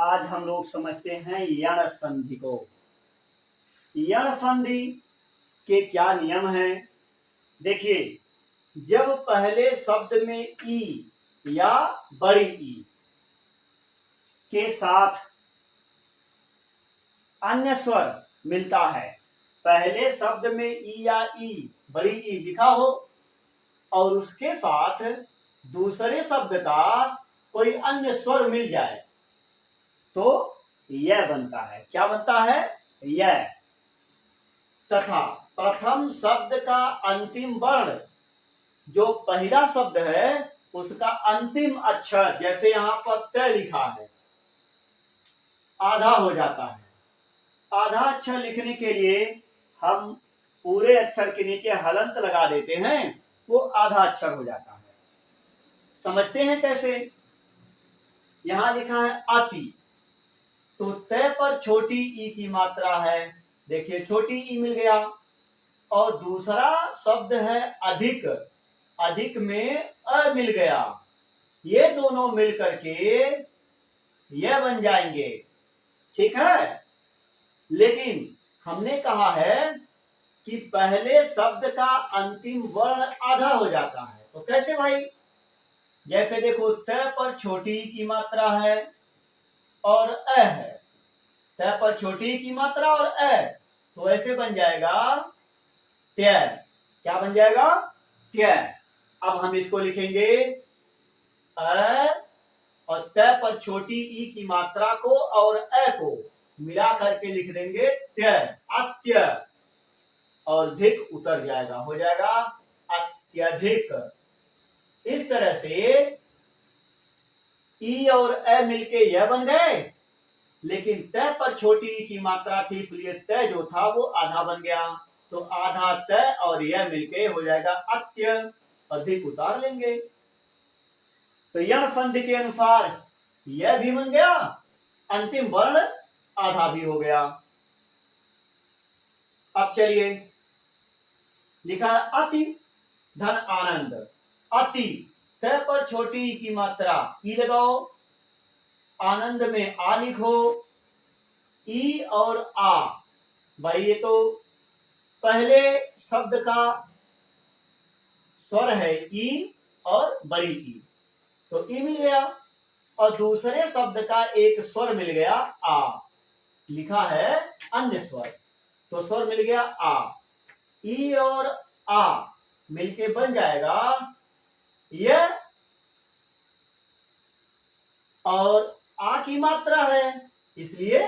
आज हम लोग समझते हैं यण संधि को। यण संधि के क्या नियम हैं? देखिए, जब पहले शब्द में ई या बड़ी ई के साथ अन्य स्वर मिलता है, पहले शब्द में ई या ई बड़ी ई लिखा हो और उसके साथ दूसरे शब्द का कोई अन्य स्वर मिल जाए तो यह बनता है। क्या बनता है? यह। तथा प्रथम शब्द का अंतिम वर्ण जो पहला शब्द है उसका अंतिम अक्षर, जैसे यहां पर त लिखा है, आधा हो जाता है। आधा अक्षर लिखने के लिए हम पूरे अक्षर के नीचे हलंत लगा देते हैं, वो आधा अक्षर हो जाता है। समझते हैं कैसे? यहां लिखा है अति, तो तय पर छोटी ई की मात्रा है। देखिए, छोटी ई मिल गया। और दूसरा शब्द है अधिक, अधिक में अ मिल गया। ये दोनों मिलकर के यह बन जाएंगे। ठीक है, लेकिन हमने कहा है कि पहले शब्द का अंतिम वर्ण आधा हो जाता है। तो कैसे भाई? जैसे देखो, त पर छोटी की मात्रा है और अ है। त पर छोटी की मात्रा और अ, तो ऐसे बन जाएगा त्य। क्या बन जाएगा? त्य। अब हम इसको लिखेंगे अ और त पर छोटी ई की मात्रा को और अ को मिला करके लिख देंगे त्य, अत्य। और धिक उतर जाएगा, हो जाएगा अत्यधिक। इस तरह से ई और अ मिलके यह बन गए, लेकिन त पर छोटी ई की मात्रा थी, इसलिए त जो था वो आधा बन गया। तो आधा त और यह मिलके हो जाएगा अत्य, अधिक उतार लेंगे। तो यण संधि के अनुसार यह भी बन गया, अंतिम वर्ण आधा भी हो गया। अब चलिए, लिखा है अति धन आनंद। अति, त पर छोटी ई की मात्रा ई लगाओ, आनंद में आ लिखो। ई और आ, भाई ये तो पहले शब्द का स्वर है ई और बड़ी ई, तो ई मिल गया। और दूसरे शब्द का एक स्वर मिल गया आ, लिखा है अन्य स्वर, तो स्वर मिल गया आ। ई और आ मिलके बन जाएगा यह, और आ की मात्रा है इसलिए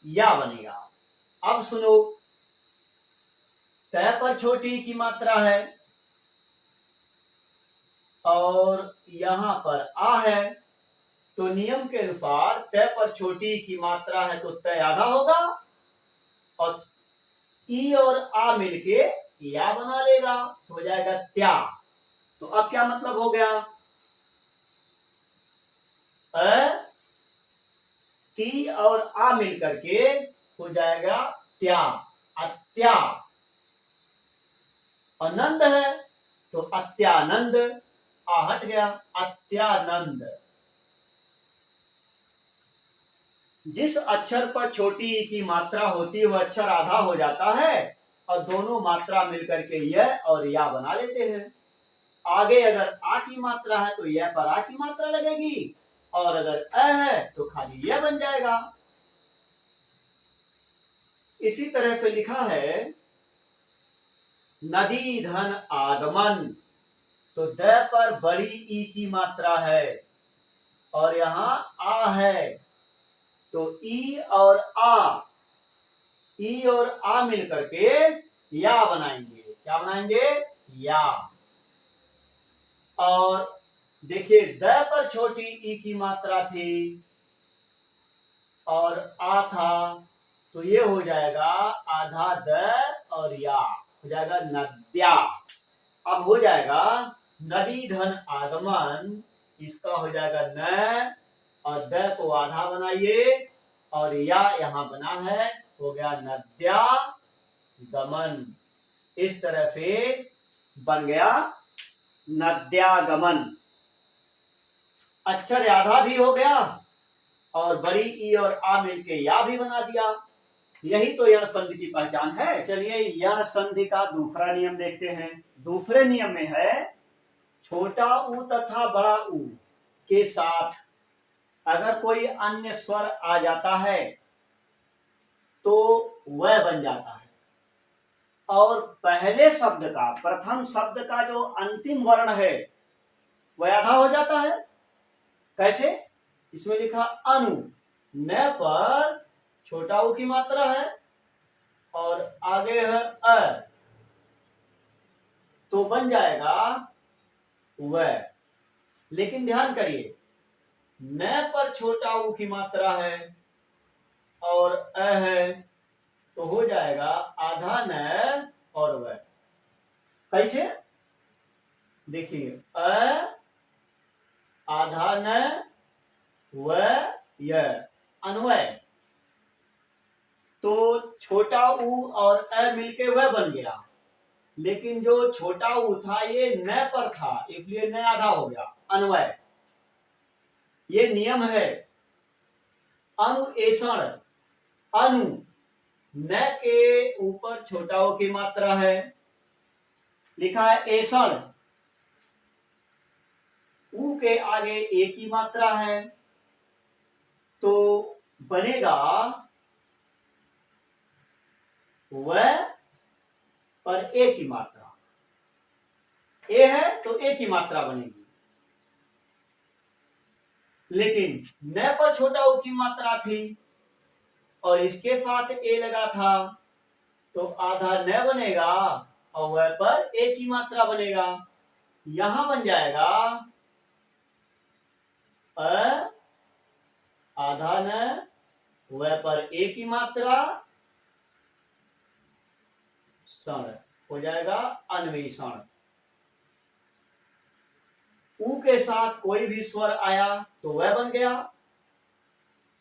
या बनेगा। अब सुनो, त पर छोटी की मात्रा है और यहां पर आ है, तो नियम के अनुसार त पर छोटी की मात्रा है तो त आधा होगा और ई और आ मिलके या बना लेगा, तो हो जाएगा त्या। तो अब क्या मतलब हो गया? अ ती और आ मिलकर के हो जाएगा त्या, अत्या। आनंद है तो अत्यानंद, आ हट गया, अत्यानंद। जिस अक्षर पर छोटी ई की मात्रा होती है वह अक्षर आधा हो जाता है और दोनों मात्रा मिलकर के यह और या बना लेते हैं। आगे अगर आ की मात्रा है तो यह पर आ की मात्रा लगेगी, और अगर अ है तो खाली यह बन जाएगा। इसी तरह से लिखा है नदी धन आगमन, तो द पर बड़ी ई की मात्रा है और यहां आ है, तो ई और आ मिलकर के या बनाएंगे। क्या बनाएंगे? या। और देखिए, द पर छोटी ई की मात्रा थी और आ था, तो ये हो जाएगा आधा द और या, हो जाएगा नद्या। अब हो जाएगा नदी धन आगमन, इसका हो जाएगा न, और द को आधा बनाइए और या यहां बना है, हो गया नद्या गमन। इस तरह से बन गया नद्यागमन। अक्षर आधा भी हो गया और बड़ी ई और आ मिलके या भी बना दिया। यही तो यण संधि की पहचान है। चलिए यण संधि का दूसरा नियम देखते हैं। दूसरे नियम में है छोटा ऊ तथा बड़ा ऊ के साथ अगर कोई अन्य स्वर आ जाता है तो वह बन जाता है, और पहले शब्द का, प्रथम शब्द का जो अंतिम वर्ण है वह आधा हो जाता है। कैसे? इसमें लिखा अनु, न पर छोटा ऊ की मात्रा है और आगे है अ, तो बन जाएगा वह। लेकिन ध्यान करिए, न पर छोटा ऊ की मात्रा है और अ है, तो हो जाएगा आधा न और वह। कैसे? देखिए, अ आधा न व य, अन्वय। तो छोटा ऊ और अ मिलके वह बन गया, लेकिन जो छोटा ऊ था ये न पर था, इसलिए न आधा हो गया, अन्वय। ये नियम है। अनुएषण, अनु न के ऊपर छोटा ऊ की मात्रा है, लिखा है एषण, ऊ के आगे ए की मात्रा है, तो बनेगा वह पर ए की मात्रा। ए है तो ए की मात्रा बनेगी, लेकिन न पर छोटा ऊ की मात्रा थी और इसके साथ ए लगा था, तो आधा न बनेगा और वह पर ए की मात्रा बनेगा। यहां बन जाएगा अ आधा न, वह पर ए की मात्रा, षण हो जाएगा अन्वेषण। ऊ के साथ कोई भी स्वर आया तो वह बन गया।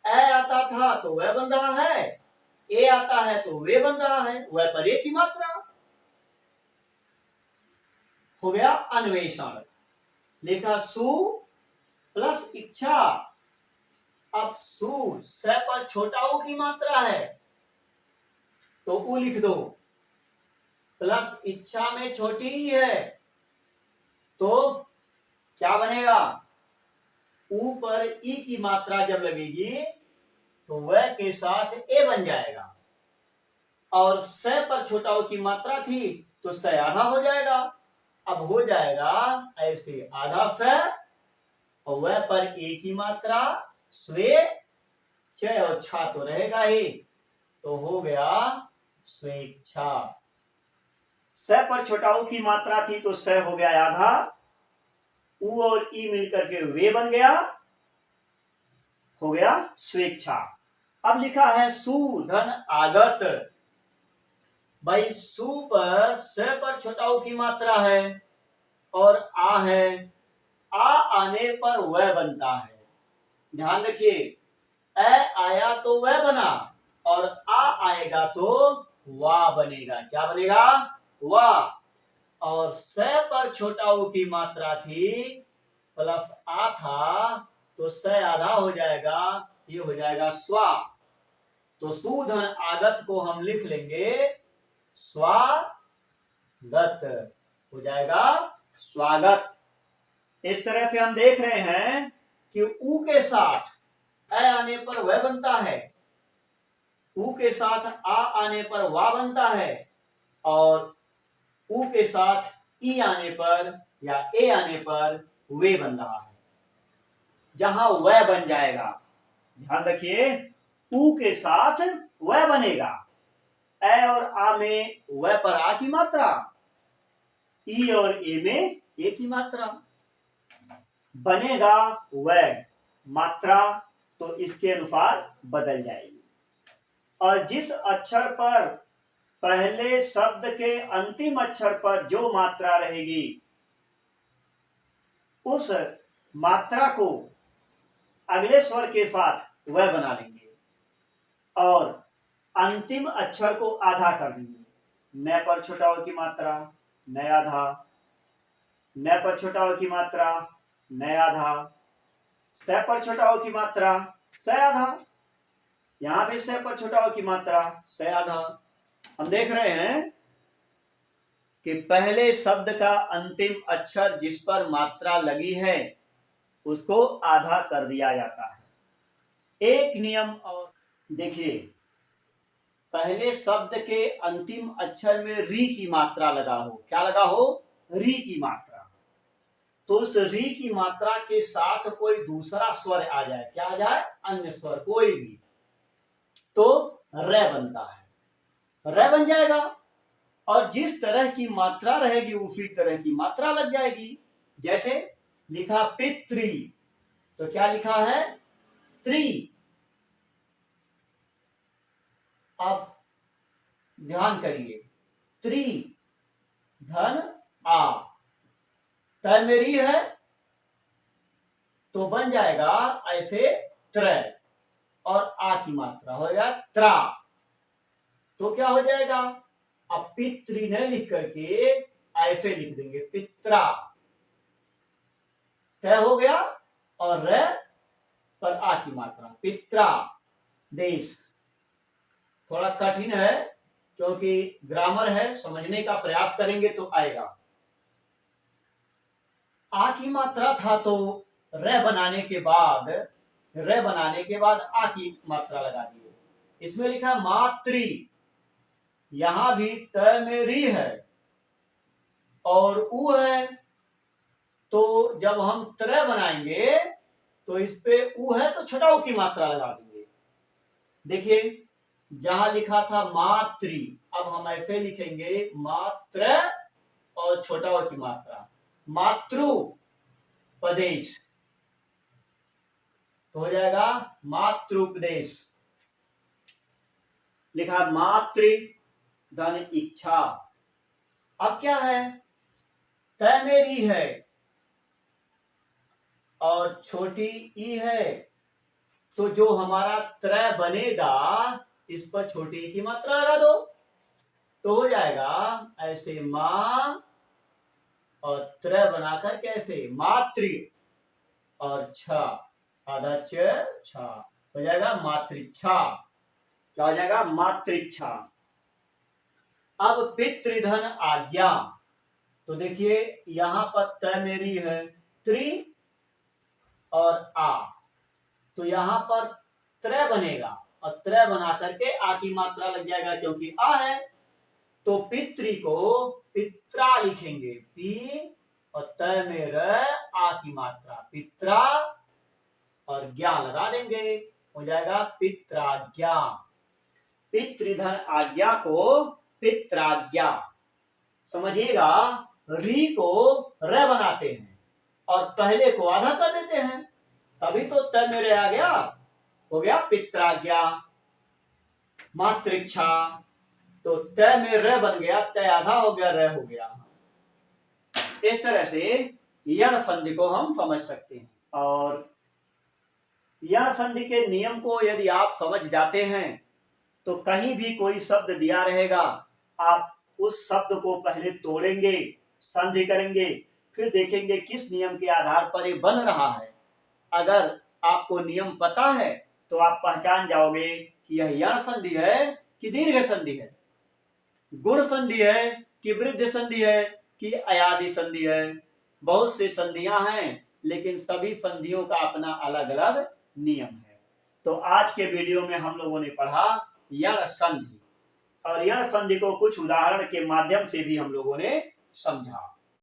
ए आता था तो वह बन रहा है, ए आता है तो वे बन रहा है, वह पर ए की मात्रा हो गया अन्वेषण। लिखा सु प्लस इच्छा। अब सु स पर छोटा ऊ की मात्रा है तो ऊ लिख दो, प्लस इच्छा में छोटी ही है तो क्या बनेगा? ऊ पर ई की मात्रा जब लगेगी तो वह के साथ ए बन जाएगा, और स पर छोटा ऊ की मात्रा थी तो स आधा हो जाएगा। अब हो जाएगा ऐसे, आधा स और वह पर ए की मात्रा स्वे, च और छा तो रहेगा ही, तो हो गया स्वेच्छा। स पर छोटा ऊ की मात्रा थी तो स हो गया आधा, ऊ और ई मिलकर के वे बन गया, हो गया स्वेच्छा। अब लिखा है सु धन आगत। भाई सु पर स पर छोटा ऊ की मात्रा है और आ है, आ आने पर वह बनता है। ध्यान रखिए, अ आया तो वह बना और आ आएगा तो वाह बनेगा। क्या बनेगा? वाह। और स पर छोटा ऊ की मात्रा थी प्लस आ था तो स आधा हो जाएगा, ये हो जाएगा स्वा। तो सुधन आगत को हम लिख लेंगे स्वागत, हो जाएगा स्वागत। इस तरह से हम देख रहे हैं कि ऊ के साथ अ आने पर वह बनता है, ऊ के साथ आ आने पर वा बनता है, और ऊ के साथ ई आने पर या ए आने पर वे बन रहा है। जहां वह बन जाएगा, ध्यान रखिए, ऊ के साथ वह बनेगा, ए और आ में वह पर आ की मात्रा, ई और ए में ए की मात्रा, बनेगा वह मात्रा तो इसके अनुसार बदल जाएगी। और जिस अक्षर पर पहले शब्द के अंतिम अक्षर पर जो मात्रा रहेगी उस मात्रा को अगले स्वर के साथ वह बना लेंगे और अंतिम अक्षर को आधा कर देंगे। न पर छोटा ऊ की मात्रा न आधा, न पर छोटा ऊ की मात्रा न आधा, स पर छोटा ऊ की मात्रा स आधा। यहां भी स पर छोटा की मात्रा स आधा। हम देख रहे हैं कि पहले शब्द का अंतिम अक्षर जिस पर मात्रा लगी है उसको आधा कर दिया जाता है। एक नियम और देखिए, पहले शब्द के अंतिम अक्षर में री की मात्रा लगा हो। क्या लगा हो? री की मात्रा। तो उस री की मात्रा के साथ कोई दूसरा स्वर आ जाए, क्या आ जाए? अन्य स्वर कोई भी, तो र बनता है। र बन जाएगा और जिस तरह की मात्रा रहेगी उसी तरह की मात्रा लग जाएगी। जैसे लिखा पितृ, तो क्या लिखा है? त्रि। अब ध्यान करिए, त्रि धन आ, तय मेरी है तो बन जाएगा ऐसे त्र, और आ की मात्रा हो जाए त्रा, तो क्या हो जाएगा? अब पितृ ने लिख करके ऐसे लिख देंगे पित्रा, तय हो गया, और र पर आ की मात्रा पित्रा देश। थोड़ा कठिन है क्योंकि ग्रामर है, समझने का प्रयास करेंगे तो आएगा। आ की मात्रा था तो र बनाने के बाद आ की मात्रा लगा दिए। इसमें लिखा मातृ, यहां भी त में री है और उ है, तो जब हम त्र बनाएंगे तो इस पे उ है तो छोटा उ की मात्रा लगा देंगे। देखिए जहां लिखा था मातृ, अब हम ऐसे लिखेंगे मात्र और छोटा उ की मात्रा मातृ प्रदेश, तो हो जाएगा मातृपदेश। लिखा मातृ धन इच्छा। अब क्या है? तय मेरी है और छोटी ई है, तो जो हमारा त्र बनेगा इस पर छोटी ई की मात्रा लगा दो, तो हो जाएगा ऐसे मां और त्र बनाकर कैसे मातृ और छ आधा छ हो जाएगा मातृच्छा। क्या हो जाएगा? मातृच्छा। अब पितृधन आज्ञा, तो देखिए यहां पर त मेरी है त्रि और आ, तो यहां पर त्र बनेगा और त्र बना करके आ की मात्रा लग जाएगा क्योंकि आ है, तो पितृ को पित्रा लिखेंगे, पी और त में र आ की मात्रा पित्रा और ज्ञा लगा देंगे, हो जाएगा पित्राज्ञा। पितृधन आज्ञा को पित्राज्ञा। समझिएगा, री को र बनाते हैं और पहले को आधा कर देते हैं, तभी तो त मेरे आ गया, हो गया पित्राज्ञा। मातृच्छा, तो त में र बन गया, त आधा हो गया, र हो गया। इस तरह से यण संधि को हम समझ सकते हैं। और यण संधि के नियम को यदि आप समझ जाते हैं तो कहीं भी कोई शब्द दिया रहेगा, आप उस शब्द को पहले तोड़ेंगे, संधि करेंगे, फिर देखेंगे किस नियम के आधार पर ये बन रहा है। अगर आपको नियम पता है तो आप पहचान जाओगे कि यह यण संधि है कि दीर्घ संधि है, गुण संधि है कि वृद्धि संधि है कि अयादि संधि है। बहुत सी संधियां हैं लेकिन सभी संधियों का अपना अलग अलग नियम है। तो आज के वीडियो में हम लोगों ने पढ़ा यण संधि, और यण संधि को कुछ उदाहरण के माध्यम से भी हम लोगों ने समझा।